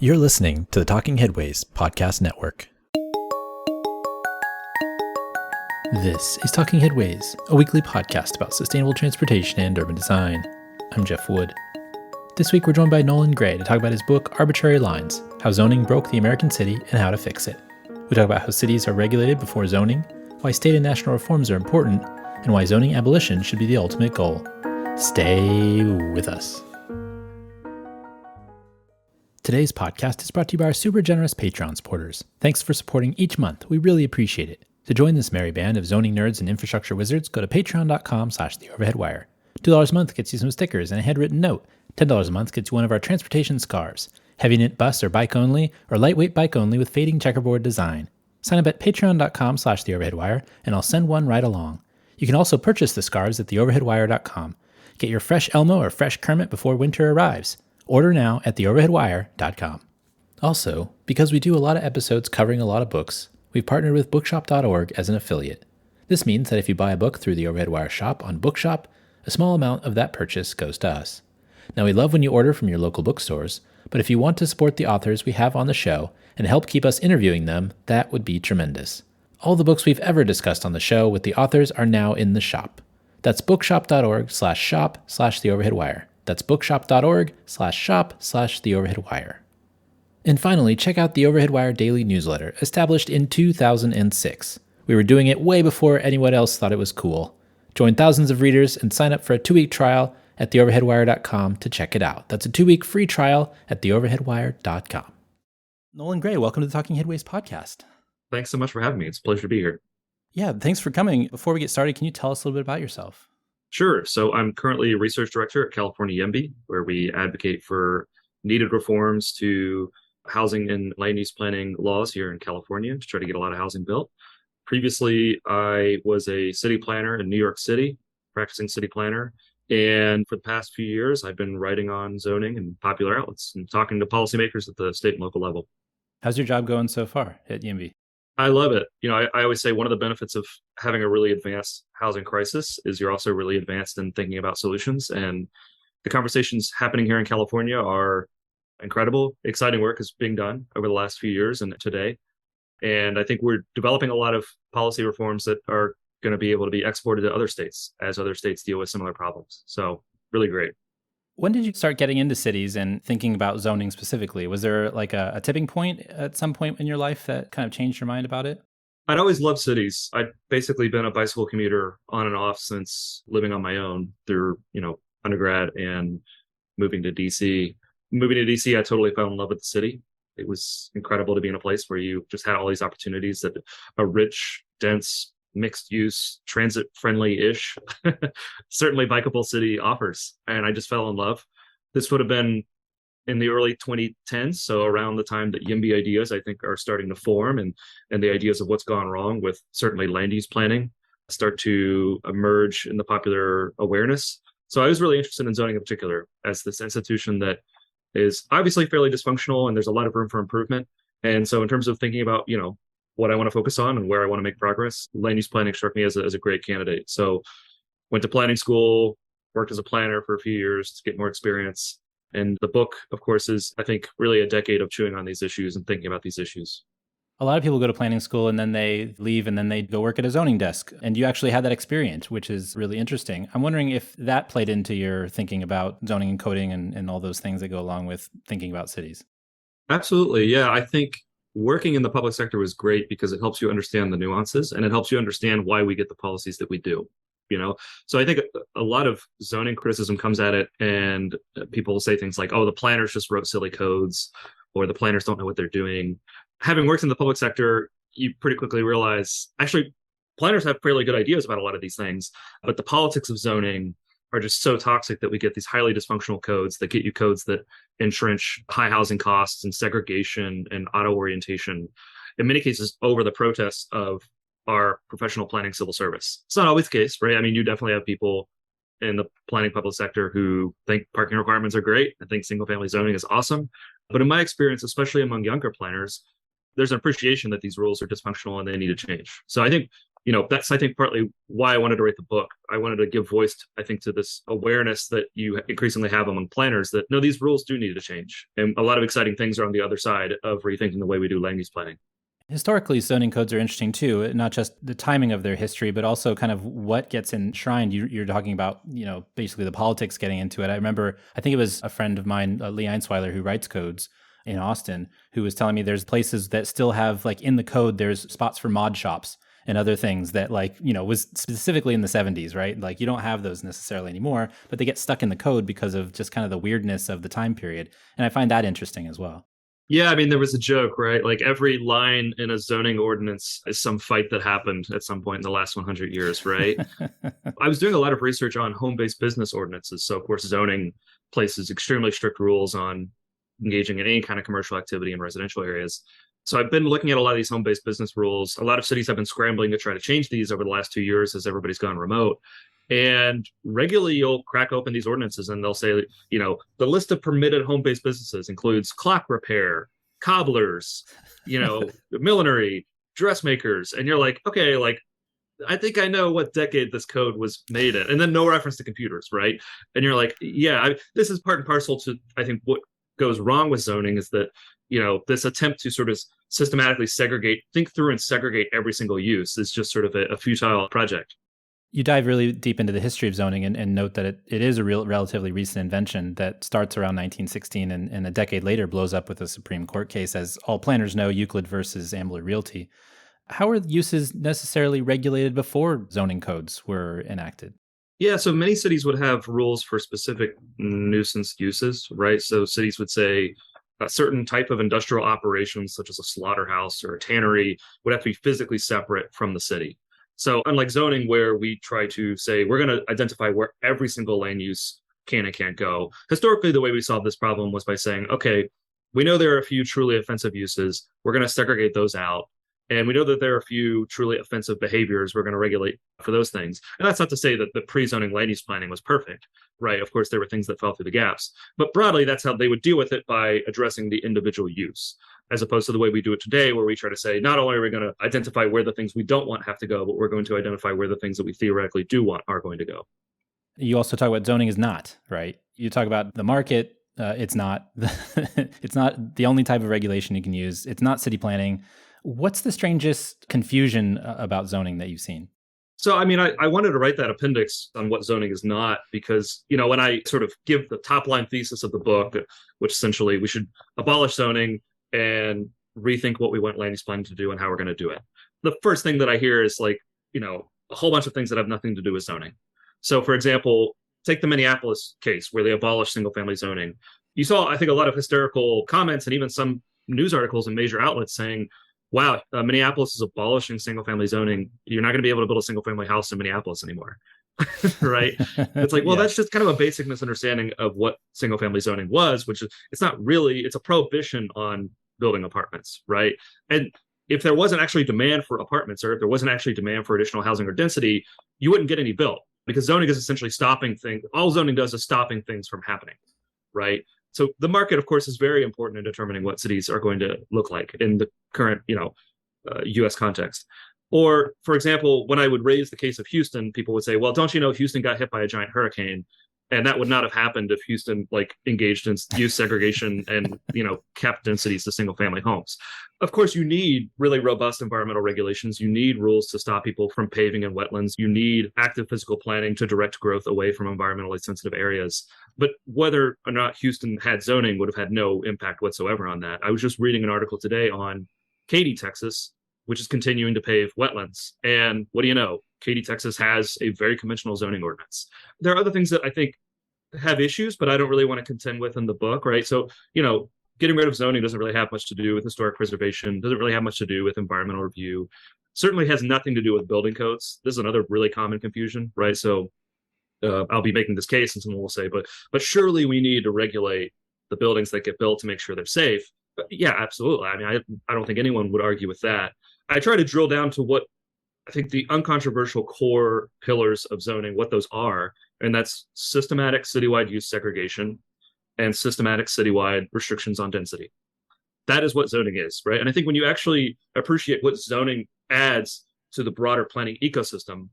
You're listening to the Talking Headways Podcast Network. This is Talking Headways, a weekly podcast about sustainable transportation and urban design. I'm Jeff Wood. This week we're joined by Nolan Gray to talk about his book, Arbitrary Lines, How Zoning Broke the American City and How to Fix It. We talk about how cities are regulated before zoning, why state and national reforms are important, and why zoning abolition should be the ultimate goal. Stay with us. Today's podcast is brought to you by our super generous Patreon supporters. Thanks for supporting each month. We really appreciate it. To join this merry band of zoning nerds and infrastructure wizards, go to patreon.com/theoverheadwire. $2 a month gets you some stickers and a handwritten note. $10 a month gets you one of our transportation scarves. Heavy knit bus or bike only, or lightweight bike only with fading checkerboard design. Sign up at patreon.com/theoverheadwire and I'll send one right along. You can also purchase the scarves at theoverheadwire.com. Get your fresh Elmo or fresh Kermit before winter arrives. Order now at theoverheadwire.com. Also, because we do a lot of episodes covering a lot of books, we've partnered with bookshop.org as an affiliate. This means that if you buy a book through the Overhead Wire shop on Bookshop, a small amount of that purchase goes to us. Now, we love when you order from your local bookstores, but if you want to support the authors we have on the show and help keep us interviewing them, that would be tremendous. All the books we've ever discussed on the show with the authors are now in the shop. That's bookshop.org/shop/theoverheadwire. That's bookshop.org/shop/theoverheadwire. And finally, check out the Overhead Wire Daily Newsletter, established in 2006. We were doing it way before anyone else thought it was cool. Join thousands of readers and sign up for a 2-week trial at theoverheadwire.com to check it out. That's a 2-week free trial at theoverheadwire.com. Nolan Gray, welcome to the Talking Headways podcast. Thanks so much for having me. It's a pleasure to be here. Yeah, thanks for coming. Before we get started, can you tell us a little bit about yourself? Sure. So I'm currently a research director at California YIMBY, where we advocate for needed reforms to housing and land use planning laws here in California to try to get a lot of housing built. Previously, I was a city planner in New York City, practicing city planner. And for the past few years, I've been writing on zoning and popular outlets and talking to policymakers at the state and local level. How's your job going so far at YIMBY? I love it. I always say one of the benefits of having a really advanced housing crisis is you're also really advanced in thinking about solutions. And the conversations happening here in California are incredible. Exciting work is being done over the last few years and today. And I think we're developing a lot of policy reforms that are going to be able to be exported to other states as other states deal with similar problems. So really great. When did you start getting into cities and thinking about zoning specifically? Was there like a tipping point at some point in your life that kind of changed your mind about it? I'd always loved cities. I'd basically been a bicycle commuter on and off since living on my own through, undergrad and moving to DC. Moving to DC, I totally fell in love with the city. It was incredible to be in a place where you just had all these opportunities that a rich, dense, mixed-use, transit-friendly-ish, certainly bikeable city offers. And I just fell in love. This would have been in the early 2010s, so around the time that YIMBY ideas, I think, are starting to form, and the ideas of what's gone wrong with certainly land use planning start to emerge in the popular awareness. So I was really interested in zoning in particular as this institution that is obviously fairly dysfunctional, and there's a lot of room for improvement. And so in terms of thinking about, what I want to focus on and where I want to make progress, land use planning struck me as a great candidate. So went to planning school, worked as a planner for a few years to get more experience. And the book, of course, is, I think, really a decade of chewing on these issues and thinking about these issues. A lot of people go to planning school and then they leave and then they go work at a zoning desk. And you actually had that experience, which is really interesting. I'm wondering if that played into your thinking about zoning and coding and all those things that go along with thinking about cities. Absolutely. Yeah, I think working in the public sector was great because it helps you understand the nuances and it helps you understand why we get the policies that we do. So I think a lot of zoning criticism comes at it and people will say things like, oh, the planners just wrote silly codes or the planners don't know what they're doing. Having worked in the public sector, you pretty quickly realize, actually, planners have fairly good ideas about a lot of these things, but the politics of zoning are just so toxic that we get these highly dysfunctional codes that get you codes that entrench high housing costs and segregation and auto orientation, in many cases over the protests of our professional planning civil service. It's not always the case, right? I mean, you definitely have people in the planning public sector who think parking requirements are great and think single family zoning is awesome. But in my experience, especially among younger planners, there's an appreciation that these rules are dysfunctional and they need to change. So I think that's, I think, partly why I wanted to write the book. I wanted to give voice, I think, to this awareness that you increasingly have among planners that, no, these rules do need to change. And a lot of exciting things are on the other side of rethinking the way we do land use planning. Historically, zoning codes are interesting too, not just the timing of their history, but also kind of what gets enshrined. You're talking about, basically the politics getting into it. I think it was a friend of mine, Lee Einsweiler, who writes codes in Austin, who was telling me there's places that still have, like, in the code, there's spots for mod shops and other things that, like, was specifically in the 70s, right? Like, you don't have those necessarily anymore, but they get stuck in the code because of just kind of the weirdness of the time period. And I find that interesting as well. Yeah, I mean, there was a joke, right? Like every line in a zoning ordinance is some fight that happened at some point in the last 100 years, right? I was doing a lot of research on home-based business ordinances. So, of course, zoning places extremely strict rules on engaging in any kind of commercial activity in residential areas. So I've been looking at a lot of these home-based business rules. A lot of cities have been scrambling to try to change these over the last 2 years as everybody's gone remote. And regularly you'll crack open these ordinances and they'll say, the list of permitted home-based businesses includes clock repair, cobblers, millinery, dressmakers. And you're like, okay, like, I think I know what decade this code was made in. And then no reference to computers, right? And you're like, this is part and parcel to, I think, what goes wrong with zoning is that, this attempt to sort of systematically think through and segregate every single use is just sort of a futile project. You dive really deep into the history of zoning and note that it is a relatively recent invention that starts around 1916 and a decade later blows up with a Supreme Court case, as all planners know, Euclid versus Ambler Realty. How are uses necessarily regulated before zoning codes were enacted? Yeah, so many cities would have rules for specific nuisance uses, right? So cities would say a certain type of industrial operations, such as a slaughterhouse or a tannery, would have to be physically separate from the city. So unlike zoning, where we try to say we're going to identify where every single land use can and can't go, historically, the way we solved this problem was by saying, okay, we know there are a few truly offensive uses. We're going to segregate those out. And we know that there are a few truly offensive behaviors we're going to regulate for those things. And that's not to say that the pre-zoning land use planning was perfect, right? Of course, there were things that fell through the gaps. But broadly, that's how they would deal with it, by addressing the individual use, as opposed to the way we do it today, where we try to say, not only are we going to identify where the things we don't want have to go, but we're going to identify where the things that we theoretically do want are going to go. You also talk about zoning is not, right? You talk about the market. It's not. It's not the only type of regulation you can use. It's not city planning. What's the strangest confusion about zoning that you've seen? So, I mean, I wanted to write that appendix on what zoning is not, because, when I sort of give the top line thesis of the book, which essentially we should abolish zoning and rethink what we want land use planning to do and how we're going to do it. The first thing that I hear is like, a whole bunch of things that have nothing to do with zoning. So, for example, take the Minneapolis case where they abolished single family zoning. You saw, I think, a lot of hysterical comments and even some news articles in major outlets saying, wow, Minneapolis is abolishing single family zoning. You're not going to be able to build a single family house in Minneapolis anymore. Right? It's like, well, that's just kind of a basic misunderstanding of what single family zoning was, which is, it's not really, it's a prohibition on building apartments, right? And if there wasn't actually demand for apartments, or if there wasn't actually demand for additional housing or density, you wouldn't get any built, because zoning is essentially stopping things. All zoning does is stopping things from happening, right? So the market, of course, is very important in determining what cities are going to look like in the current, U.S. context. Or, for example, when I would raise the case of Houston, people would say, well, don't you know Houston got hit by a giant hurricane? And that would not have happened if Houston engaged in use segregation and, capped densities to single family homes. Of course, you need really robust environmental regulations. You need rules to stop people from paving in wetlands. You need active physical planning to direct growth away from environmentally sensitive areas. But whether or not Houston had zoning would have had no impact whatsoever on that. I was just reading an article today on Katy, Texas, which is continuing to pave wetlands. And what do you know? Katy, Texas has a very conventional zoning ordinance. There are other things that I think have issues, but I don't really want to contend with in the book, right? So, getting rid of zoning doesn't really have much to do with historic preservation, doesn't really have much to do with environmental review, certainly has nothing to do with building codes. This is another really common confusion, right? So I'll be making this case and someone will say, but surely we need to regulate the buildings that get built to make sure they're safe. But yeah, absolutely. I mean, I don't think anyone would argue with that. I try to drill down to what I think the uncontroversial core pillars of zoning, what those are, and that's systematic citywide use segregation and systematic citywide restrictions on density. That is what zoning is, right? And I think when you actually appreciate what zoning adds to the broader planning ecosystem,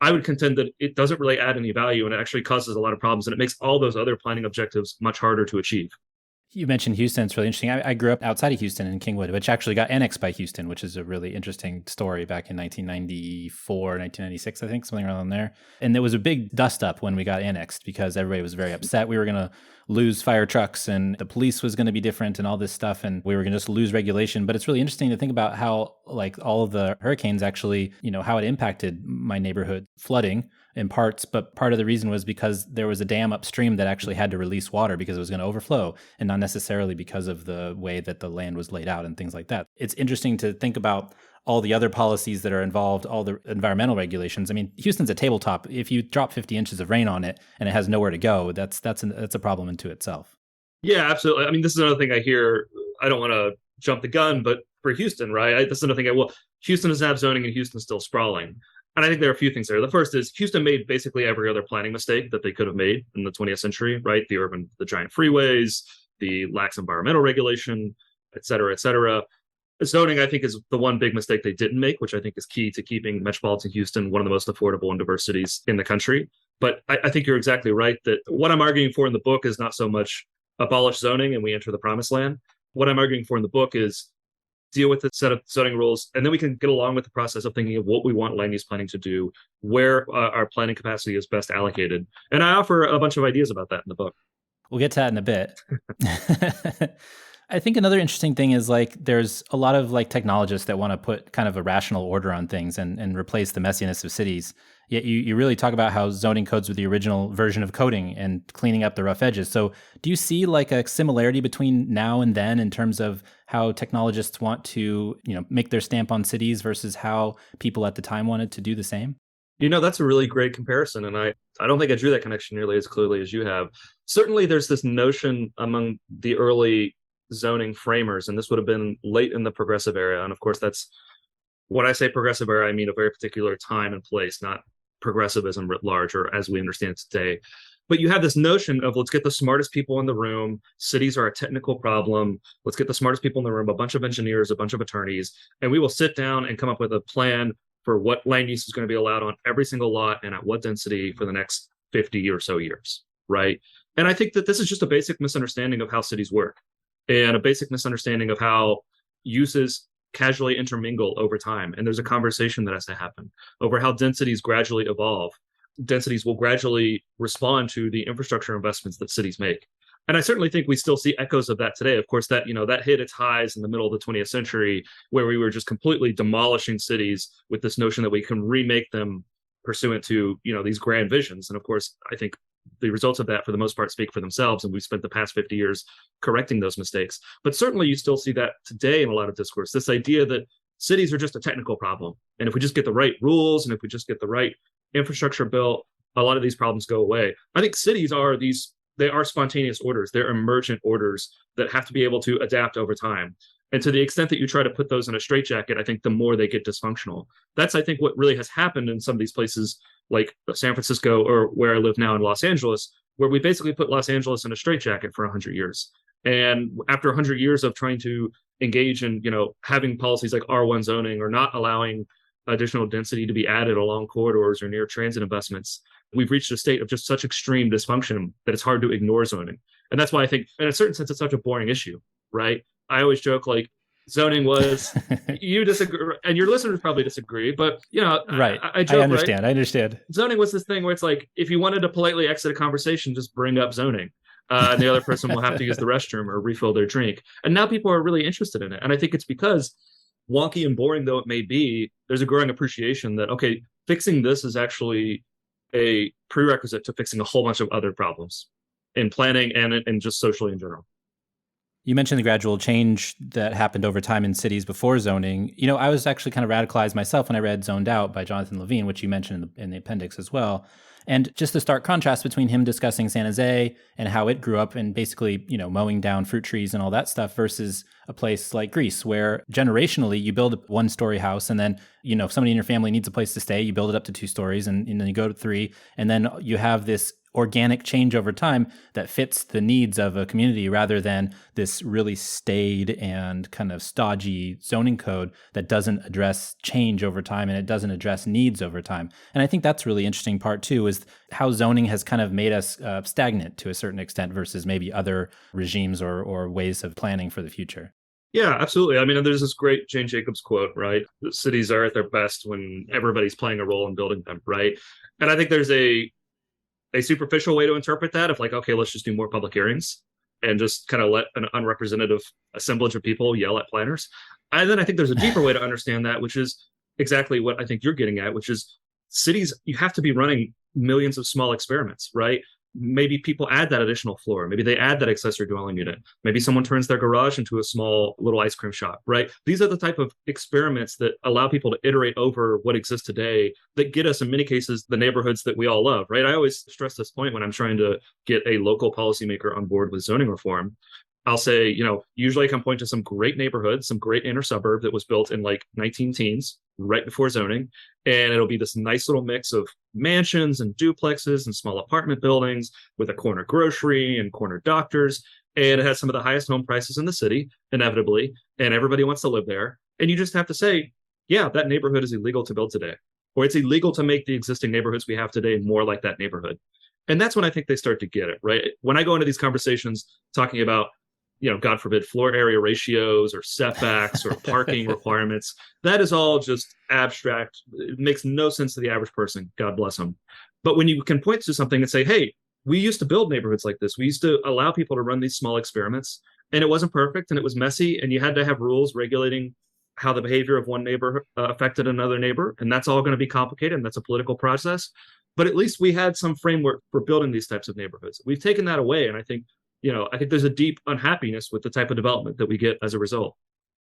I would contend that it doesn't really add any value, and it actually causes a lot of problems, and it makes all those other planning objectives much harder to achieve. You mentioned Houston. It's really interesting. I grew up outside of Houston in Kingwood, which actually got annexed by Houston, which is a really interesting story back in 1994, 1996, I think, something around there. And there was a big dust up when we got annexed because everybody was very upset. We were going to lose fire trucks and the police was going to be different and all this stuff. And we were going to just lose regulation. But it's really interesting to think about how like all of the hurricanes actually, how it impacted my neighborhood. Flooding in parts, but part of the reason was because there was a dam upstream that actually had to release water because it was going to overflow, and not necessarily because of the way that the land was laid out and things like that. It's interesting to think about all the other policies that are involved, all the environmental regulations. I mean, Houston's a tabletop. If you drop 50 inches of rain on it and it has nowhere to go, that's a problem into itself. Yeah, absolutely. I mean, this is another thing I hear. I don't want to jump the gun, but for Houston, right? That's another thing. Houston doesn't have zoning and Houston's still sprawling. And I think there are a few things there. The first is Houston made basically every other planning mistake that they could have made in the 20th century, right? The giant freeways, the lax environmental regulation, et cetera, et cetera. Zoning, I think, is the one big mistake they didn't make, which I think is key to keeping metropolitan Houston one of the most affordable and diverse cities in the country. But I think you're exactly right that what I'm arguing for in the book is not so much abolish zoning and we enter the promised land. What I'm arguing for in the book is deal with a set of zoning rules, and then we can get along with the process of thinking of what we want land use planning to do, where our planning capacity is best allocated. And I offer a bunch of ideas about that in the book. We'll get to that in a bit. I think another interesting thing is like there's a lot of like technologists that want to put kind of a rational order on things and replace the messiness of cities. Yet you really talk about how zoning codes with the original version of coding and cleaning up the rough edges. So do you see like a similarity between now and then in terms of how technologists want to, make their stamp on cities versus how people at the time wanted to do the same? That's a really great comparison. And I don't think I drew that connection nearly as clearly as you have. Certainly there's this notion among the early zoning framers, and this would have been late in the progressive era. And of course, that's when I say progressive era, I mean a very particular time and place, not progressivism writ large or as we understand it today. But you have this notion of let's get the smartest people in the room. Cities are a technical problem. Let's get the smartest people in the room, a bunch of engineers, a bunch of attorneys, and we will sit down and come up with a plan for what land use is going to be allowed on every single lot and at what density for the next 50 or so years, right? And I think that this is just a basic misunderstanding of how cities work and a basic misunderstanding of how uses casually intermingle over time. And there's a conversation that has to happen over how densities gradually evolve. Densities will gradually respond to the infrastructure investments that cities make. And I certainly think we still see echoes of that today. Of course, that that hit its highs in the middle of the 20th century, where we were just completely demolishing cities with this notion that we can remake them pursuant to these grand visions. And of course, I think the results of that, for the most part, speak for themselves. And we've spent the past 50 years correcting those mistakes. But certainly you still see that today in a lot of discourse, this idea that cities are just a technical problem. And if we just get the right rules and if we just get the right infrastructure built, a lot of these problems go away. I think cities they are spontaneous orders. They're emergent orders that have to be able to adapt over time. And to the extent that you try to put those in a straitjacket, I think the more they get dysfunctional. That's, I think, what really has happened in some of these places like San Francisco or where I live now in Los Angeles, where we basically put Los Angeles in a straitjacket for 100 years. And after 100 years of trying to engage in, having policies like R1 zoning or not allowing additional density to be added along corridors or near transit investments, we've reached a state of just such extreme dysfunction that it's hard to ignore zoning. And that's why I think, in a certain sense, it's such a boring issue, right? I always joke like zoning was, you disagree, and your listeners probably disagree, but right. I joke, understand. Right? I understand. Zoning was this thing where it's like, if you wanted to politely exit a conversation, just bring up zoning. And the other person will have to use the restroom or refill their drink. And now people are really interested in it. And I think it's because, wonky and boring though it may be, there's a growing appreciation that, okay, fixing this is actually a prerequisite to fixing a whole bunch of other problems in planning and just socially in general. You mentioned the gradual change that happened over time in cities before zoning. I was actually kind of radicalized myself when I read Zoned Out by Jonathan Levine, which you mentioned in the appendix as well. And just the stark contrast between him discussing San Jose and how it grew up and basically, mowing down fruit trees and all that stuff versus a place like Greece, where generationally you build a one-story house and then, if somebody in your family needs a place to stay, you build it up to 2 stories and then you go to 3. And then you have this organic change over time that fits the needs of a community rather than this really staid and kind of stodgy zoning code that doesn't address change over time and it doesn't address needs over time. And I think that's really interesting part too, is how zoning has kind of made us stagnant to a certain extent versus maybe other regimes or ways of planning for the future. Yeah, absolutely. I mean, there's this great Jane Jacobs quote, right? The cities are at their best when everybody's playing a role in building them, right? And I think there's a superficial way to interpret that of like, okay, let's just do more public hearings and just kind of let an unrepresentative assemblage of people yell at planners. And then I think there's a deeper way to understand that, which is exactly what I think you're getting at, which is cities, you have to be running millions of small experiments, right? Maybe people add that additional floor. Maybe they add that accessory dwelling unit. Maybe someone turns their garage into a small little ice cream shop, right? These are the type of experiments that allow people to iterate over what exists today that get us, in many cases, the neighborhoods that we all love, right? I always stress this point when I'm trying to get a local policymaker on board with zoning reform. I'll say, usually I can point to some great neighborhood, some great inner suburb that was built in like 19 teens, right before zoning. And it'll be this nice little mix of mansions and duplexes and small apartment buildings with a corner grocery and corner doctors. And it has some of the highest home prices in the city, inevitably. And everybody wants to live there. And you just have to say, yeah, that neighborhood is illegal to build today. Or it's illegal to make the existing neighborhoods we have today more like that neighborhood. And that's when I think they start to get it, right? When I go into these conversations talking about, God forbid, floor area ratios or setbacks or parking requirements, that is all just abstract. It makes no sense to the average person. God bless them. But when you can point to something and say, hey, we used to build neighborhoods like this. We used to allow people to run these small experiments, and it wasn't perfect and it was messy, and you had to have rules regulating how the behavior of one neighbor affected another neighbor. And that's all going to be complicated, and that's a political process. But at least we had some framework for building these types of neighborhoods. We've taken that away, and I think there's a deep unhappiness with the type of development that we get as a result.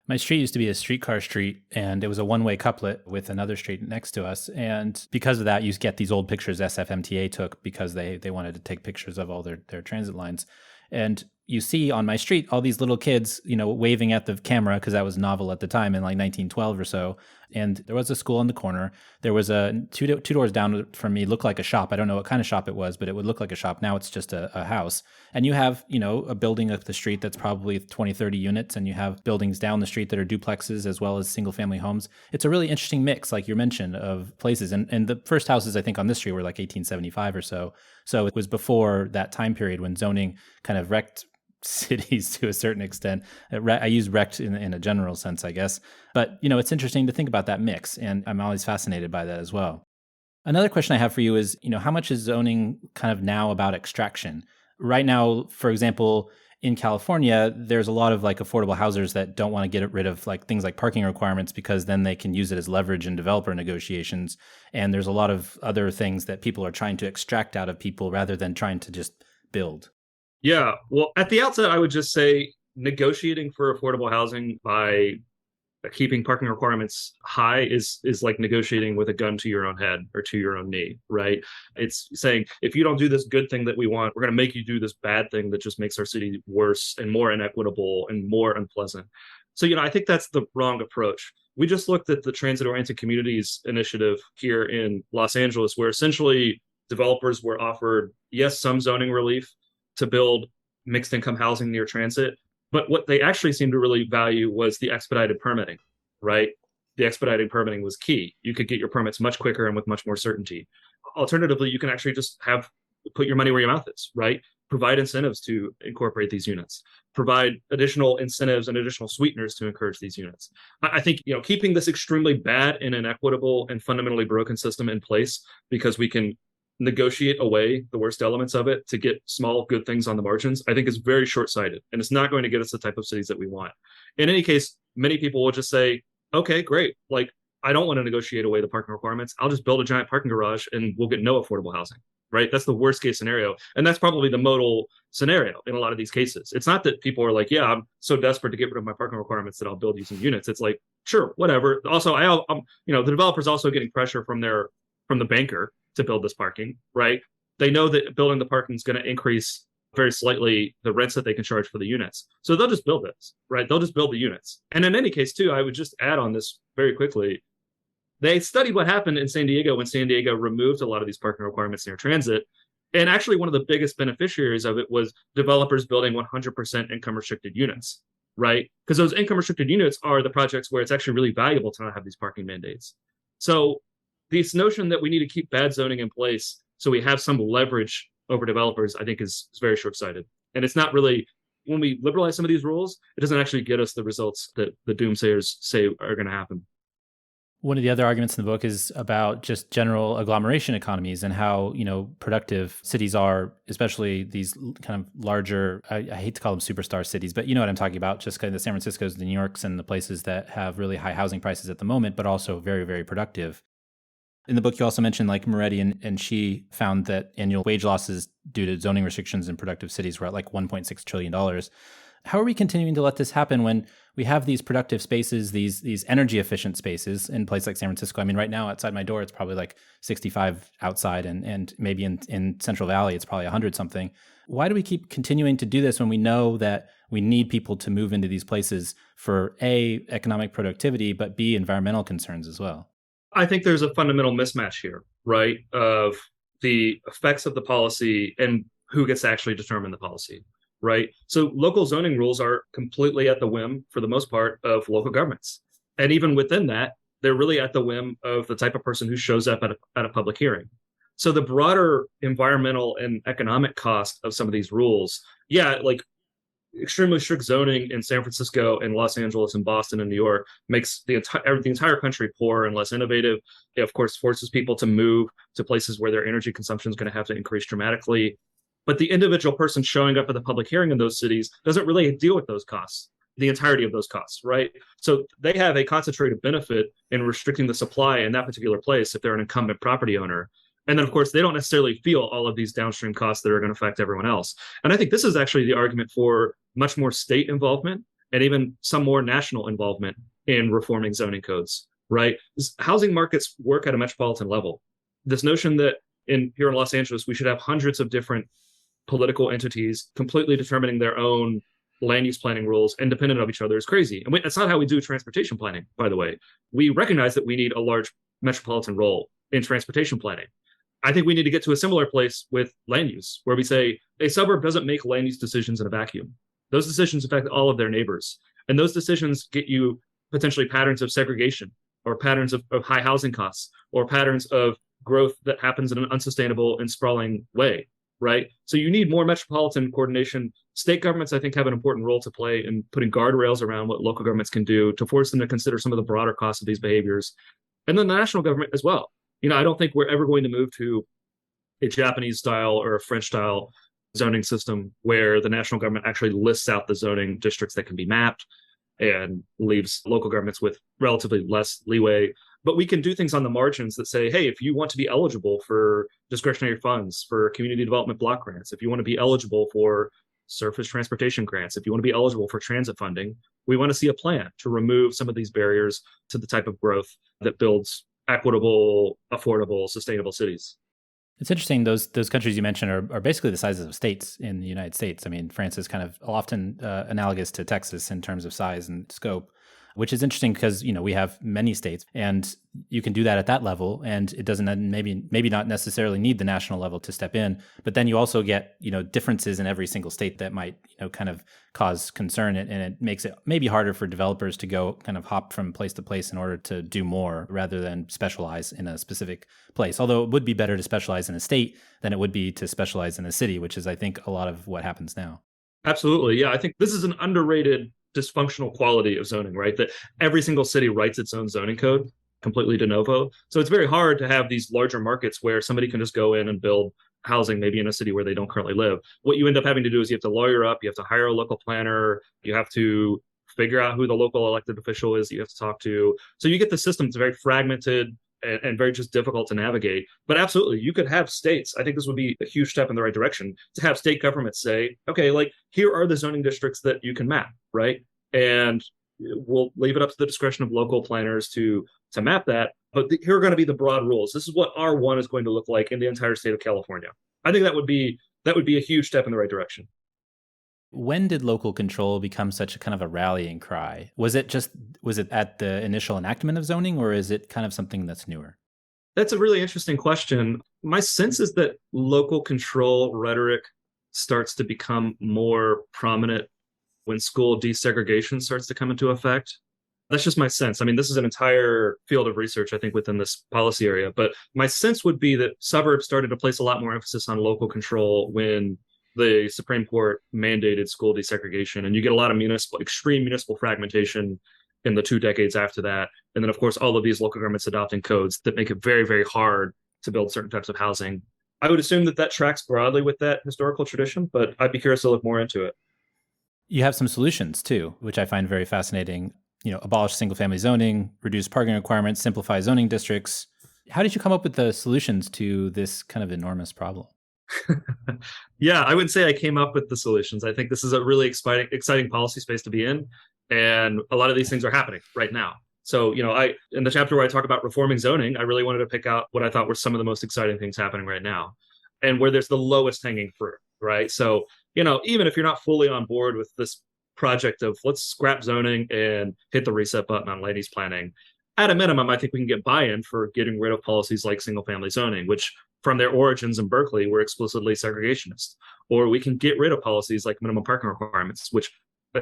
My street used to be a streetcar street, and it was a one-way couplet with another street next to us. And because of that, you get these old pictures SFMTA took because they wanted to take pictures of all their transit lines. And you see on my street all these little kids, waving at the camera because that was novel at the time in like 1912 or so. And there was a school on the corner. There was a two doors down from me, looked like a shop. I don't know what kind of shop it was, but it would look like a shop. Now it's just a house. And you have, a building up the street that's probably 20, 30 units. And you have buildings down the street that are duplexes as well as single family homes. It's a really interesting mix, like you mentioned, of places. And the first houses, I think, on this street were like 1875 or so. So it was before that time period when zoning kind of wrecked cities to a certain extent. I use wrecked in a general sense, I guess. But, it's interesting to think about that mix. And I'm always fascinated by that as well. Another question I have for you is, how much is zoning kind of now about extraction? Right now, for example, in California, there's a lot of like affordable housers that don't want to get rid of like things like parking requirements because then they can use it as leverage in developer negotiations. And there's a lot of other things that people are trying to extract out of people rather than trying to just build. Yeah, well, at the outset, I would just say negotiating for affordable housing by keeping parking requirements high is like negotiating with a gun to your own head or to your own knee, right? It's saying, if you don't do this good thing that we want, we're going to make you do this bad thing that just makes our city worse and more inequitable and more unpleasant. So, I think that's the wrong approach. We just looked at the Transit-Oriented Communities Initiative here in Los Angeles, where essentially developers were offered, yes, some zoning relief to build mixed income housing near transit. But what they actually seemed to really value was the expedited permitting, right? The expedited permitting was key. You could get your permits much quicker and with much more certainty. Alternatively, you can actually just put your money where your mouth is, right? Provide incentives to incorporate these units, provide additional incentives and additional sweeteners to encourage these units. I think, keeping this extremely bad and inequitable and fundamentally broken system in place because we can negotiate away the worst elements of it to get small good things on the margins, I think is very short-sighted, and it's not going to get us the type of cities that we want. In any case, many people will just say, okay, great, like I don't want to negotiate away the parking requirements, I'll just build a giant parking garage and we'll get no affordable housing, right? That's the worst case scenario, and that's probably the modal scenario in a lot of these cases. It's not that people are like, yeah, I'm so desperate to get rid of my parking requirements that I'll build you some units. It's like, sure, whatever. Also, the developer's also getting pressure from the banker to build this parking, right? They know that building the parking is going to increase very slightly the rents that they can charge for the units. So they'll just build this, right? They'll just build the units. And in any case, too, I would just add on this very quickly. They studied what happened in San Diego when San Diego removed a lot of these parking requirements near transit. And actually, one of the biggest beneficiaries of it was developers building 100% income restricted units, right? Because those income restricted units are the projects where it's actually really valuable to not have these parking mandates. So this notion that we need to keep bad zoning in place so we have some leverage over developers, I think is very short-sighted. And it's not really, when we liberalize some of these rules, it doesn't actually get us the results that the doomsayers say are going to happen. One of the other arguments in the book is about just general agglomeration economies and how, productive cities are, especially these kind of larger, I hate to call them superstar cities, but you know what I'm talking about, just kind of the San Franciscos, the New Yorks, and the places that have really high housing prices at the moment, but also very, very productive. In the book, you also mentioned like Moretti and she found that annual wage losses due to zoning restrictions in productive cities were at like $1.6 trillion. How are we continuing to let this happen when we have these productive spaces, these energy efficient spaces in places like San Francisco? I mean, right now outside my door, it's probably like 65 outside, and maybe in Central Valley, it's probably 100 something. Why do we keep continuing to do this when we know that we need people to move into these places for A, economic productivity, but B, environmental concerns as well? I think there's a fundamental mismatch here, right? Of the effects of the policy and who gets to actually determine the policy. Right. So local zoning rules are completely at the whim, for the most part, of local governments. And even within that, they're really at the whim of the type of person who shows up at a public hearing. So the broader environmental and economic cost of some of these rules, like extremely strict zoning in San Francisco and Los Angeles and Boston and New York makes the entire country poorer and less innovative. It, of course, forces people to move to places where their energy consumption is going to have to increase dramatically. But the individual person showing up at the public hearing in those cities doesn't really deal with those costs, the entirety of those costs, right? So they have a concentrated benefit in restricting the supply in that particular place if they're an incumbent property owner. And then, of course, they don't necessarily feel all of these downstream costs that are going to affect everyone else. And I think this is actually the argument for much more state involvement and even some more national involvement in reforming zoning codes, right? Housing markets work at a metropolitan level. This notion that here in Los Angeles, we should have hundreds of different political entities completely determining their own land use planning rules independent of each other is crazy. And that's not how we do transportation planning, by the way. We recognize that we need a large metropolitan role in transportation planning. I think we need to get to a similar place with land use, where we say a suburb doesn't make land use decisions in a vacuum. Those decisions affect all of their neighbors. And those decisions get you potentially patterns of segregation or patterns of high housing costs or patterns of growth that happens in an unsustainable and sprawling way. Right. So you need more metropolitan coordination. State governments, I think, have an important role to play in putting guardrails around what local governments can do to force them to consider some of the broader costs of these behaviors. And then the national government as well. I don't think we're ever going to move to a Japanese style or a French style zoning system where the national government actually lists out the zoning districts that can be mapped and leaves local governments with relatively less leeway. But we can do things on the margins that say, hey, if you want to be eligible for discretionary funds, for community development block grants, if you want to be eligible for surface transportation grants, if you want to be eligible for transit funding, we want to see a plan to remove some of these barriers to the type of growth that builds equitable, affordable, sustainable cities. It's interesting. Those countries you mentioned are basically the sizes of states in the United States. I mean, France is kind of often analogous to Texas in terms of size and scope, which is interesting because, we have many states and you can do that at that level. And it doesn't maybe not necessarily need the national level to step in. But then you also get, differences in every single state that might, kind of cause concern. And it makes it maybe harder for developers to go kind of hop from place to place in order to do more rather than specialize in a specific place. Although it would be better to specialize in a state than it would be to specialize in a city, which is, I think, a lot of what happens now. Absolutely. Yeah, I think this is an underrated dysfunctional quality of zoning, right? That every single city writes its own zoning code completely de novo. So it's very hard to have these larger markets where somebody can just go in and build housing, maybe in a city where they don't currently live. What you end up having to do is you have to lawyer up, you have to hire a local planner, you have to figure out who the local elected official is that you have to talk to. So you get the system that's very fragmented and very just difficult to navigate. But absolutely, you could have states. I think this would be a huge step in the right direction to have state governments say, okay, like here are the zoning districts that you can map, right? And we'll leave it up to the discretion of local planners to map that. But here are going to be the broad rules. This is what R1 is going to look like in the entire state of California. I think that would be a huge step in the right direction. When did local control become such a kind of a rallying cry? Was it at the initial enactment of zoning, or is it kind of something that's newer? That's a really interesting question. My sense is that local control rhetoric starts to become more prominent when school desegregation starts to come into effect. That's just my sense. I mean, this is an entire field of research, I think, within this policy area. But my sense would be that suburbs started to place a lot more emphasis on local control when the Supreme Court mandated school desegregation. And you get a lot of extreme municipal fragmentation in the 2 decades after that. And then, of course, all of these local governments adopting codes that make it very, very hard to build certain types of housing. I would assume that that tracks broadly with that historical tradition, but I'd be curious to look more into it. You have some solutions too, which I find very fascinating. Abolish single family zoning, reduce parking requirements, simplify zoning districts. How did you come up with the solutions to this kind of enormous problem? Yeah, I wouldn't say I came up with the solutions. I think this is a really exciting policy space to be in. And a lot of these things are happening right now. So, in the chapter where I talk about reforming zoning, I really wanted to pick out what I thought were some of the most exciting things happening right now and where there's the lowest hanging fruit, right? So, even if you're not fully on board with this project of let's scrap zoning and hit the reset button on land use planning, at a minimum, I think we can get buy-in for getting rid of policies like single family zoning, which from their origins in Berkeley were explicitly segregationist. Or we can get rid of policies like minimum parking requirements, which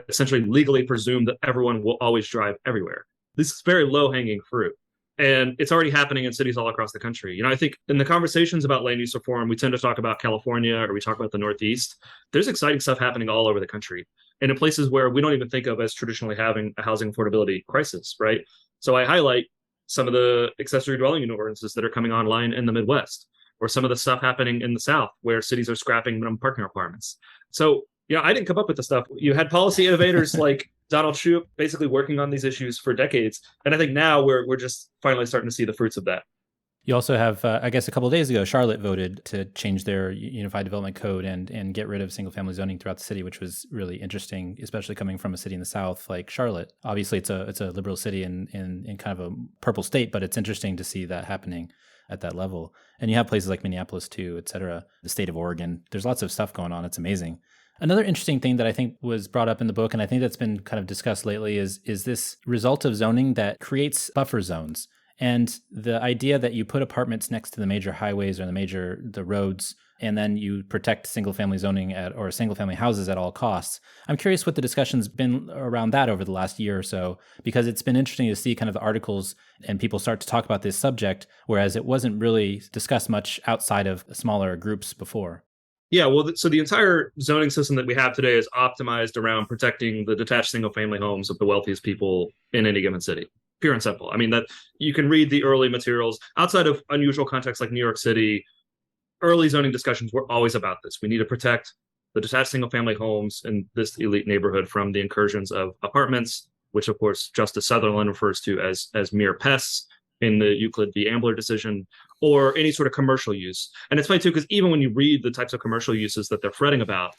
essentially legally presume that everyone will always drive everywhere. This is very low-hanging fruit. And it's already happening in cities all across the country. I think in the conversations about land use reform, we tend to talk about California or we talk about the Northeast. There's exciting stuff happening all over the country and in places where we don't even think of as traditionally having a housing affordability crisis, right? So I highlight some of the accessory dwelling unit ordinances that are coming online in the Midwest, or some of the stuff happening in the South where cities are scrapping minimum parking requirements. So, I didn't come up with the stuff. You had policy innovators like Donald Shoup basically working on these issues for decades. And I think now we're just finally starting to see the fruits of that. You also have, I guess a couple of days ago, Charlotte voted to change their Unified Development Code and get rid of single-family zoning throughout the city, which was really interesting, especially coming from a city in the South like Charlotte. Obviously, it's a liberal city in kind of a purple state, but it's interesting to see that happening at that level. And you have places like Minneapolis too, et cetera, the state of Oregon. There's lots of stuff going on. It's amazing. Another interesting thing that I think was brought up in the book, and I think that's been kind of discussed lately, is this result of zoning that creates buffer zones. And the idea that you put apartments next to the major highways or the roads, and then you protect single-family zoning or single-family houses at all costs. I'm curious what the discussion's been around that over the last year or so, because it's been interesting to see kind of the articles and people start to talk about this subject, whereas it wasn't really discussed much outside of smaller groups before. Yeah, well, so the entire zoning system that we have today is optimized around protecting the detached single-family homes of the wealthiest people in any given city. Pure and simple. I mean, that you can read the early materials outside of unusual contexts like New York City. Early zoning discussions were always about this. We need to protect the detached single-family homes in this elite neighborhood from the incursions of apartments, which, of course, Justice Sutherland refers to as mere pests in the Euclid v. Ambler decision, or any sort of commercial use. And it's funny, too, because even when you read the types of commercial uses that they're fretting about,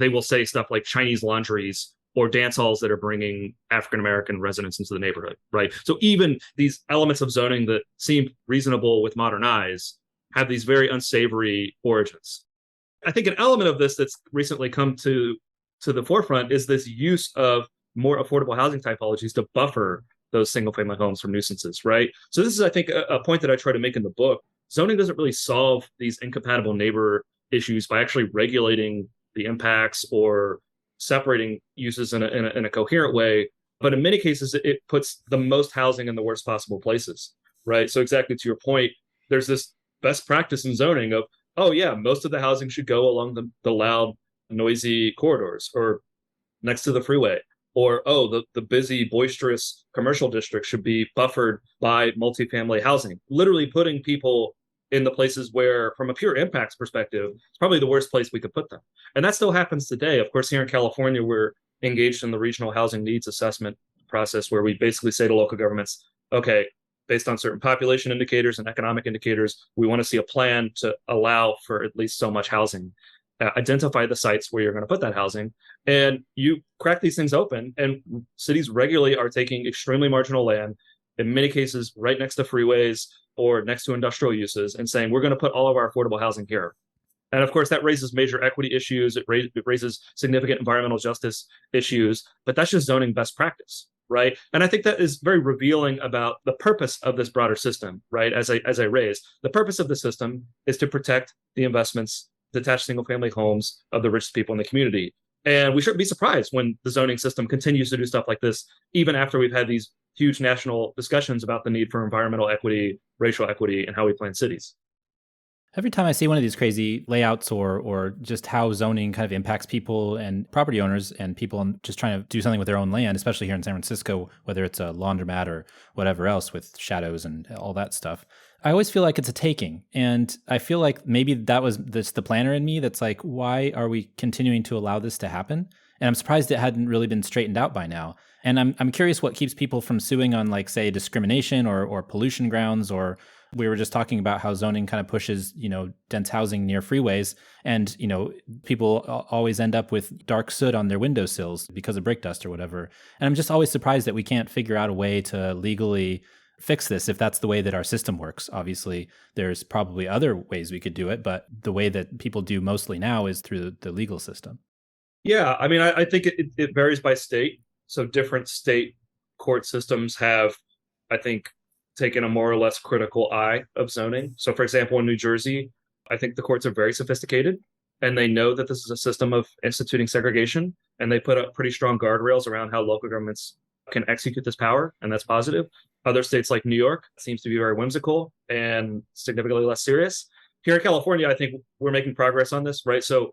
they will say stuff like Chinese laundries or dance halls that are bringing African-American residents into the neighborhood, right? So even these elements of zoning that seem reasonable with modern eyes have these very unsavory origins. I think an element of this that's recently come to the forefront is this use of more affordable housing typologies to buffer those single-family homes from nuisances, right? So this is, I think, a point that I try to make in the book. Zoning doesn't really solve these incompatible neighbor issues by actually regulating the impacts or separating uses in a coherent way. But in many cases, it puts the most housing in the worst possible places, right? So exactly to your point, there's this best practice in zoning of, oh yeah, most of the housing should go along the loud, noisy corridors or next to the freeway. Or, the busy, boisterous commercial district should be buffered by multifamily housing, literally putting people in the places where, from a pure impacts perspective, it's probably the worst place we could put them. And that still happens today. Of course, here in California, we're engaged in the regional housing needs assessment process, where we basically say to local governments, okay, based on certain population indicators and economic indicators, we want to see a plan to allow for at least so much housing. Identify the sites where you're going to put that housing, and you crack these things open. And cities regularly are taking extremely marginal land, in many cases right next to freeways or next to industrial uses, and saying, we're going to put all of our affordable housing here. And of course, that raises major equity issues. It raises significant environmental justice issues, but that's just zoning best practice, right? And I think that is very revealing about the purpose of this broader system, right? As I raised, the purpose of the system is to protect the investments, detached single family homes of the richest people in the community. And we shouldn't be surprised when the zoning system continues to do stuff like this, even after we've had these huge national discussions about the need for environmental equity, racial equity, and how we plan cities. Every time I see one of these crazy layouts or just how zoning kind of impacts people and property owners and people just trying to do something with their own land, especially here in San Francisco, whether it's a laundromat or whatever else with shadows and all that stuff, I always feel like it's a taking. And I feel like maybe that was the planner in me that's like, why are we continuing to allow this to happen? And I'm surprised it hadn't really been straightened out by now. And I'm curious what keeps people from suing on, like, say, discrimination or pollution grounds. Or we were just talking about how zoning kind of pushes, dense housing near freeways. And, people always end up with dark soot on their windowsills because of brake dust or whatever. And I'm just always surprised that we can't figure out a way to legally fix this if that's the way that our system works. Obviously, there's probably other ways we could do it, but the way that people do mostly now is through the legal system. Yeah, I mean, I think it varies by state. So different state court systems have, I think, taken a more or less critical eye of zoning. So, for example, in New Jersey, I think the courts are very sophisticated and they know that this is a system of instituting segregation, and they put up pretty strong guardrails around how local governments can execute this power, and that's positive. Other states like New York seems to be very whimsical and significantly less serious. Here in California, I think we're making progress on this, right? So,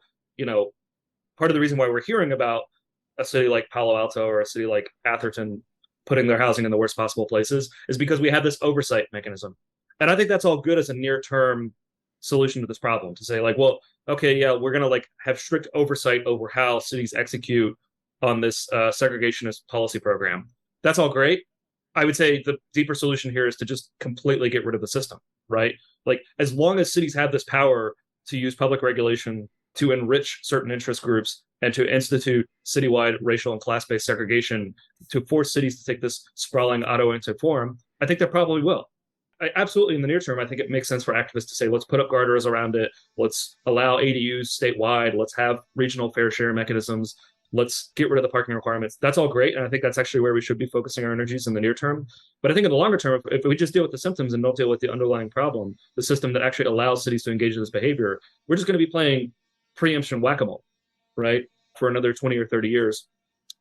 part of the reason why we're hearing about a city like Palo Alto or a city like Atherton putting their housing in the worst possible places is because we have this oversight mechanism. And I think that's all good as a near-term solution to this problem, to say, like, well, okay, yeah, we're going to have strict oversight over how cities execute on this segregationist policy program. That's all great. I would say the deeper solution here is to just completely get rid of the system, right? Like, as long as cities have this power to use public regulation to enrich certain interest groups and to institute citywide racial and class-based segregation, to force cities to take this sprawling auto-oriented form, I think they probably will. Absolutely, in the near term, I think it makes sense for activists to say, let's put up guardrails around it. Let's allow ADUs statewide. Let's have regional fair share mechanisms. Let's get rid of the parking requirements. That's all great. And I think that's actually where we should be focusing our energies in the near term. But I think in the longer term, if we just deal with the symptoms and don't deal with the underlying problem, the system that actually allows cities to engage in this behavior, we're just going to be playing preemption whack-a-mole, right, for another 20 or 30 years.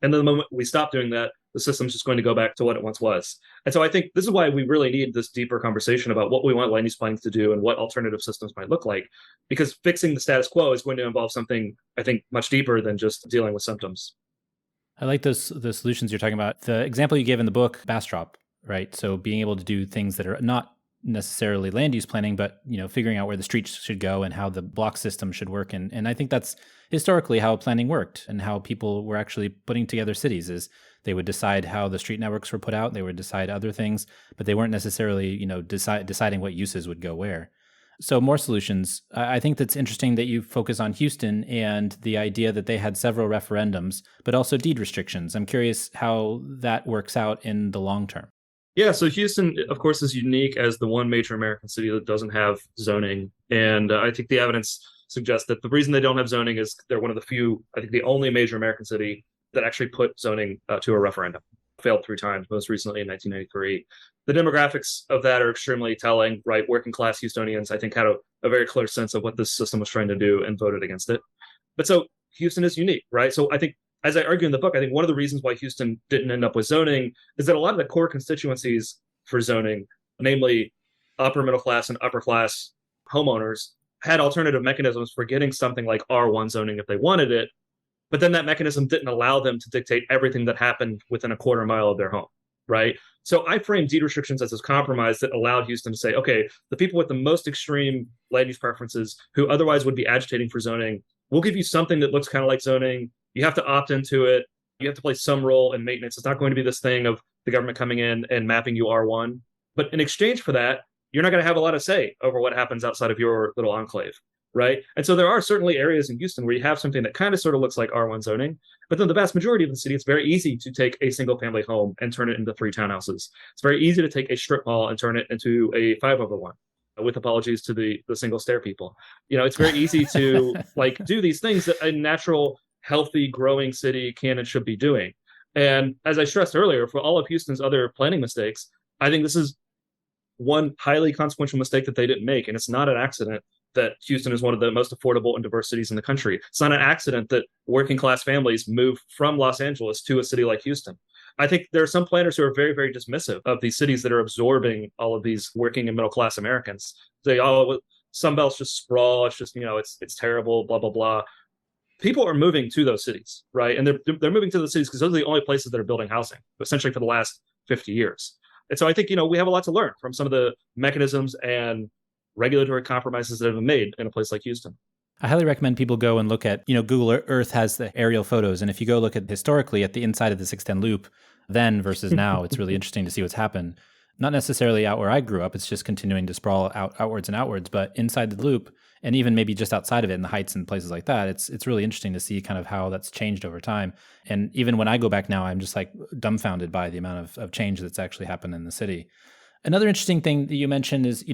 And then the moment we stop doing that, the system's just going to go back to what it once was. And so I think this is why we really need this deeper conversation about what we want land use plans to do and what alternative systems might look like, because fixing the status quo is going to involve something, I think, much deeper than just dealing with symptoms. I like the solutions you're talking about. The example you gave in the book, Bastrop, right? So being able to do things that are not necessarily land use planning, but figuring out where the streets should go and how the block system should work. And I think that's historically how planning worked and how people were actually putting together cities. Is they would decide how the street networks were put out, they would decide other things, but they weren't necessarily deciding what uses would go where. So more solutions. I think that's interesting that you focus on Houston and the idea that they had several referendums, but also deed restrictions. I'm curious how that works out in the long term. Yeah, so Houston, of course, is unique as the one major American city that doesn't have zoning. And I think the evidence suggests that the reason they don't have zoning is they're one of the few, I think the only major American city that actually put zoning to a referendum. Failed 3 times, most recently in 1993. The demographics of that are extremely telling, right? Working class Houstonians, I think, had a very clear sense of what this system was trying to do and voted against it. But so Houston is unique, right? So I think, as I argue in the book, I think one of the reasons why Houston didn't end up with zoning is that a lot of the core constituencies for zoning, namely upper middle class and upper class homeowners, had alternative mechanisms for getting something like R1 zoning if they wanted it. But then that mechanism didn't allow them to dictate everything that happened within a quarter mile of their home, right? So I frame deed restrictions as this compromise that allowed Houston to say, okay, the people with the most extreme land use preferences who otherwise would be agitating for zoning, we'll give you something that looks kind of like zoning. You have to opt into it. You have to play some role in maintenance. It's not going to be this thing of the government coming in and mapping you R1. But in exchange for that, you're not going to have a lot of say over what happens outside of your little enclave, right? And so there are certainly areas in Houston where you have something that kind of sort of looks like R1 zoning. But then the vast majority of the city, it's very easy to take a single family home and turn it into 3 townhouses. It's very easy to take a strip mall and turn it into a 5/1. With apologies to the single stair people. It's very easy to do these things that a natural, healthy, growing city can and should be doing. And as I stressed earlier, for all of Houston's other planning mistakes, I think this is one highly consequential mistake that they didn't make. And it's not an accident that Houston is one of the most affordable and diverse cities in the country. It's not an accident that working class families move from Los Angeles to a city like Houston. I think there are some planners who are very, very dismissive of these cities that are absorbing all of these working and middle class Americans. They all Sunbelt's just sprawl. It's just, it's terrible, blah, blah, blah. People are moving to those cities, right? And they're moving to those cities because those are the only places that are building housing, essentially for the last 50 years. And so I think, we have a lot to learn from some of the mechanisms and regulatory compromises that have been made in a place like Houston. I highly recommend people go and look at, Google Earth has the aerial photos. And if you go look at historically at the inside of the 610 loop, then versus now, it's really interesting to see what's happened. Not necessarily out where I grew up. It's just continuing to sprawl outwards and outwards, but inside the loop, and even maybe just outside of it in the heights and places like that, it's really interesting to see kind of how that's changed over time. And even when I go back now, I'm just like dumbfounded by the amount of change that's actually happened in the city. Another interesting thing that you mentioned is,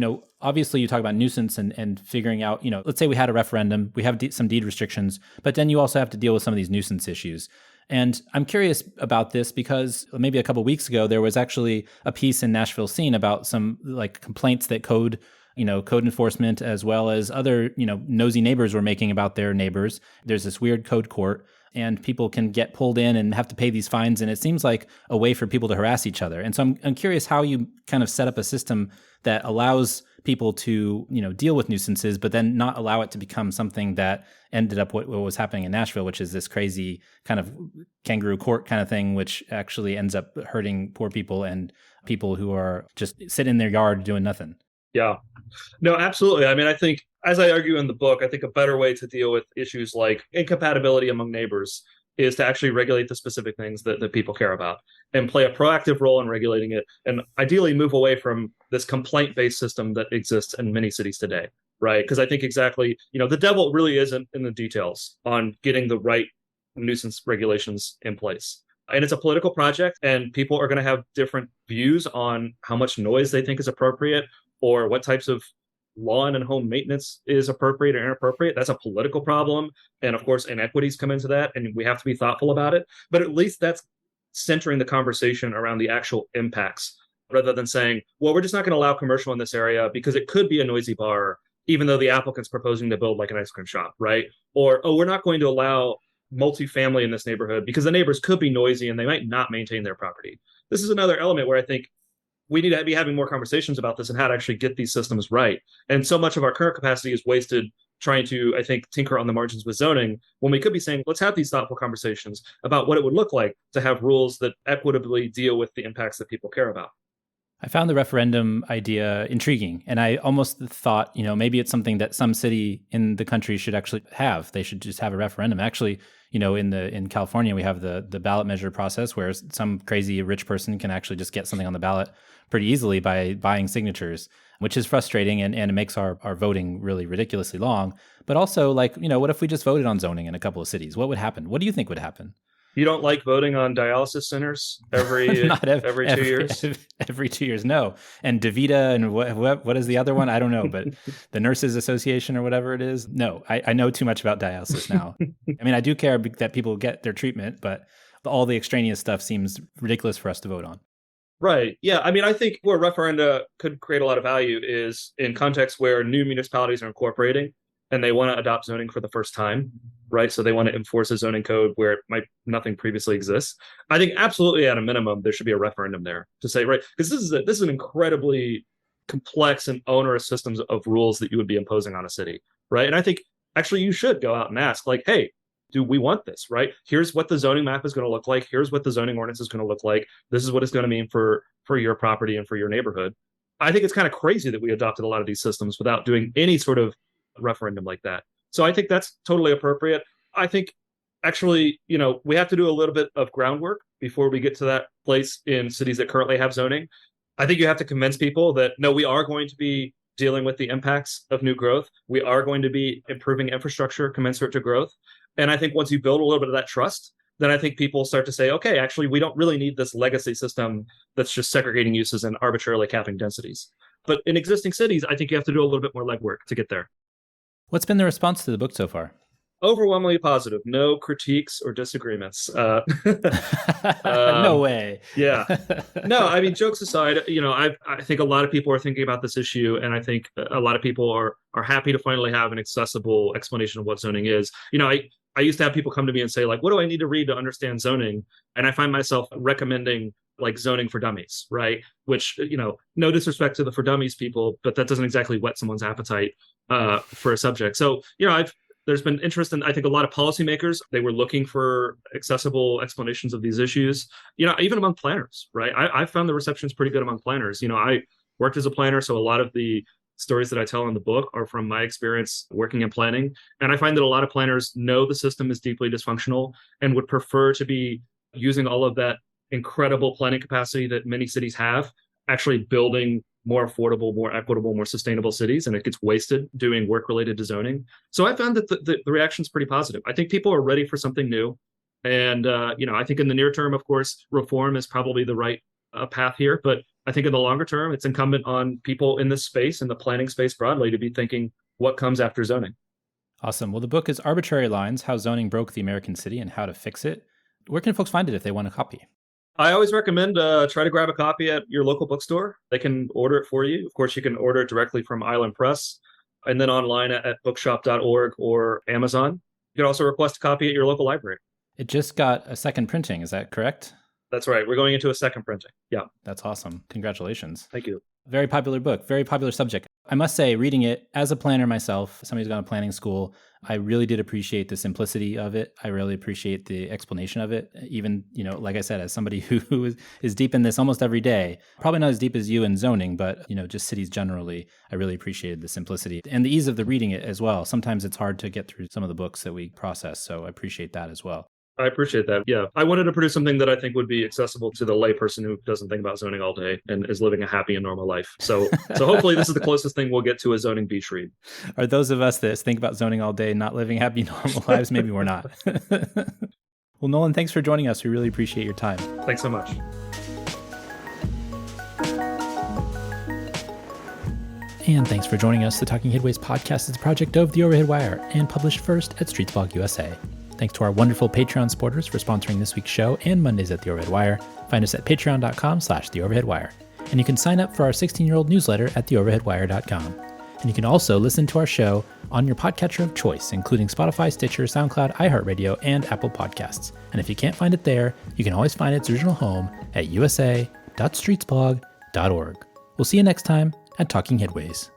obviously you talk about nuisance and figuring out, let's say we had a referendum, we have some deed restrictions, but then you also have to deal with some of these nuisance issues. And I'm curious about this because maybe a couple of weeks ago, there was actually a piece in Nashville Scene about some like complaints that code enforcement as well as other, nosy neighbors were making about their neighbors. There's this weird code court and people can get pulled in and have to pay these fines. And it seems like a way for people to harass each other. And so I'm curious how you kind of set up a system that allows people to, deal with nuisances, but then not allow it to become something that ended up what was happening in Nashville, which is this crazy kind of kangaroo court kind of thing, which actually ends up hurting poor people and people who are just sitting in their yard doing nothing. Yeah, no, absolutely. I mean, I think, as I argue in the book, I think a better way to deal with issues like incompatibility among neighbors is to actually regulate the specific things that people care about and play a proactive role in regulating it. And ideally move away from this complaint-based system that exists in many cities today, right? Because I think exactly, the devil really isn't in the details on getting the right nuisance regulations in place. And it's a political project, and people are going to have different views on how much noise they think is appropriate or what types of lawn and home maintenance is appropriate or inappropriate. That's a political problem. And of course, inequities come into that, and we have to be thoughtful about it. But at least that's centering the conversation around the actual impacts rather than saying, well, we're just not going to allow commercial in this area because it could be a noisy bar, even though the applicant's proposing to build like an ice cream shop, right? Or, oh, we're not going to allow multifamily in this neighborhood because the neighbors could be noisy and they might not maintain their property. This is another element where I think we need to be having more conversations about this and how to actually get these systems right. And so much of our current capacity is wasted trying to, I think, tinker on the margins with zoning when we could be saying, let's have these thoughtful conversations about what it would look like to have rules that equitably deal with the impacts that people care about. I found the referendum idea intriguing, and I almost thought, maybe it's something that some city in the country should actually have. They should just have a referendum. Actually, in California, we have the ballot measure process where some crazy rich person can actually just get something on the ballot pretty easily by buying signatures, which is frustrating and it makes our voting really ridiculously long. But also, what if we just voted on zoning in a couple of cities? What would happen? What do you think would happen? You don't like voting on dialysis centers every 2 years? Every 2 years, no. And DaVita and what is the other one? I don't know, but the Nurses Association or whatever it is. No, I know too much about dialysis now. I mean, I do care that people get their treatment, but all the extraneous stuff seems ridiculous for us to vote on. Right. Yeah. I mean, I think where referenda could create a lot of value is in contexts where new municipalities are incorporating and they want to adopt zoning for the first time, right? So they want to enforce a zoning code where nothing previously exists. I think absolutely at a minimum, there should be a referendum there to say, right, because this is an incredibly complex and onerous systems of rules that you would be imposing on a city, right? And I think actually you should go out and ask like, hey, do we want this, right? Here's what the zoning map is going to look like. Here's what the zoning ordinance is going to look like. This is what it's going to mean for your property and for your neighborhood. I think it's kind of crazy that we adopted a lot of these systems without doing any sort of referendum like that. So I think that's totally appropriate. I think actually, we have to do a little bit of groundwork before we get to that place in cities that currently have zoning. I think you have to convince people that, no, we are going to be dealing with the impacts of new growth. We are going to be improving infrastructure commensurate to growth. And I think once you build a little bit of that trust, then I think people start to say, okay, actually, we don't really need this legacy system that's just segregating uses and arbitrarily capping densities. But in existing cities, I think you have to do a little bit more legwork to get there. What's been the response to the book so far? Overwhelmingly positive. No critiques or disagreements. No way. Yeah. No, I mean, jokes aside, I think a lot of people are thinking about this issue, and I think a lot of people are happy to finally have an accessible explanation of what zoning is. I used to have people come to me and say, like, what do I need to read to understand zoning? And I find myself recommending like zoning for dummies, right? Which, no disrespect to the for dummies people, but that doesn't exactly whet someone's appetite for a subject. So, there's been interest in, I think, a lot of policymakers. They were looking for accessible explanations of these issues, even among planners, right? I found the reception is pretty good among planners. I worked as a planner, so a lot of the stories that I tell in the book are from my experience working in planning. And I find that a lot of planners know the system is deeply dysfunctional and would prefer to be using all of that incredible planning capacity that many cities have, actually building more affordable, more equitable, more sustainable cities, and it gets wasted doing work related to zoning. So I found that the reaction is pretty positive. I think people are ready for something new. And, I think in the near term, of course, reform is probably the right path here. But I think in the longer term, it's incumbent on people in this space, in the planning space broadly, to be thinking what comes after zoning. Awesome. Well, the book is Arbitrary Lines, How Zoning Broke the American City and How to Fix It. Where can folks find it if they want a copy? I always recommend try to grab a copy at your local bookstore. They can order it for you. Of course, you can order it directly from Island Press and then online at bookshop.org or Amazon. You can also request a copy at your local library. It just got a second printing. Is that correct? That's right. We're going into a second printing. Yeah. That's awesome. Congratulations. Thank you. Very popular book, very popular subject. I must say, reading it as a planner myself, somebody who's gone to planning school, I really did appreciate the simplicity of it. I really appreciate the explanation of it. Even, like I said, as somebody who is deep in this almost every day, probably not as deep as you in zoning, but, just cities generally, I really appreciated the simplicity and the ease of the reading it as well. Sometimes it's hard to get through some of the books that we process, so I appreciate that as well. I appreciate that. Yeah. I wanted to produce something that I think would be accessible to the layperson who doesn't think about zoning all day and is living a happy and normal life. So hopefully this is the closest thing we'll get to a zoning beach read. Are those of us that think about zoning all day not living happy, normal lives? Maybe we're not. Well, Nolan, thanks for joining us. We really appreciate your time. Thanks so much. And thanks for joining us. The Talking Headways podcast is a project of The Overhead Wire and published first at Streetsblog USA. Thanks to our wonderful Patreon supporters for sponsoring this week's show and Mondays at The Overhead Wire. Find us at patreon.com/theoverheadwire. And you can sign up for our 16-year-old newsletter at theoverheadwire.com. And you can also listen to our show on your podcatcher of choice, including Spotify, Stitcher, SoundCloud, iHeartRadio, and Apple Podcasts. And if you can't find it there, you can always find its original home at usa.streetsblog.org. We'll see you next time at Talking Headways.